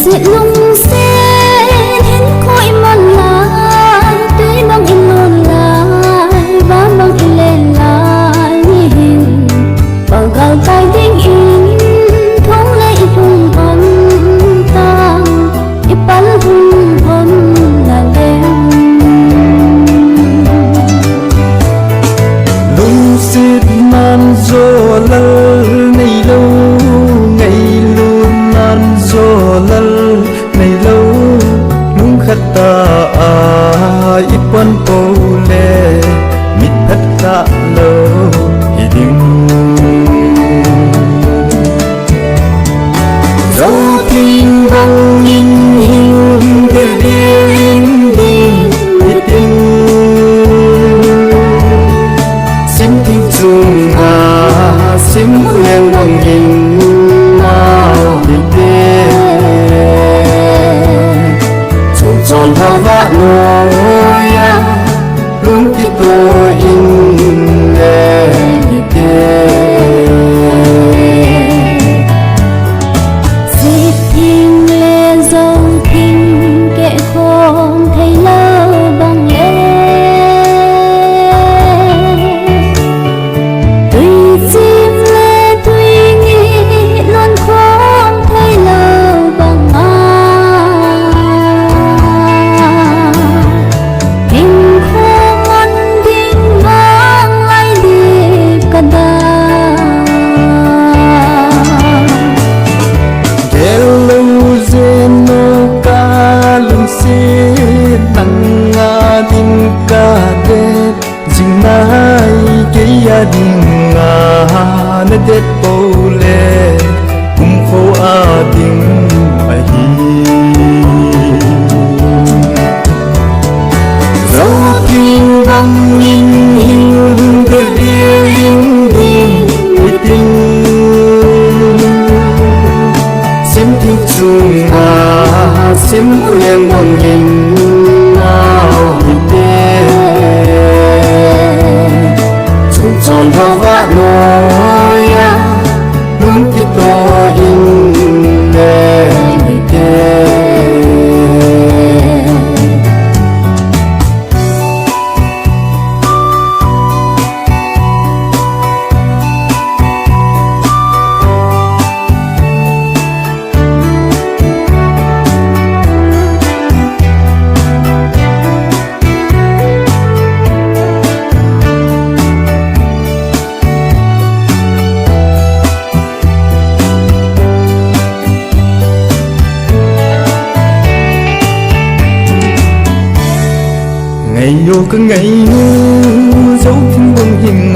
Diệt lung sen hến khói mòn lại tươi băng in luôn lại và băng in lên lại hình vào gạo tay đinh in thấu lấy hùng ấm tăng ít bắn hùng ấm là đêm lung xịt man gió lơ này lâu ngày luôn man gió lơ này lâu lung khát ta ít quan cầu lệ mít thắt ta lâu hi đinh dấu tin vang in hình để điên đi ít đinh sim tin chung sim ngang vang in mau đi đê tròn thao vã ngồi luôn khi tôi in để đi đê diệt in lên dấu kinh kẻ khôn thấy lơ bằng ding na det pole kho ading ahi dấu tin vang in hình để điên đi tình sim tin chung sim ngang vang in nào tròn thao vã ngồi luôn khi tôi in để đi đê ngày vô cứ ngày nu dấu thiên bông hình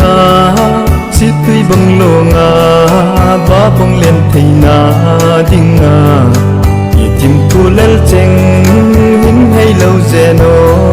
si tuy bông lô ba bông lên thầy na ding y tim tu lel cheng hin hay lâu zeno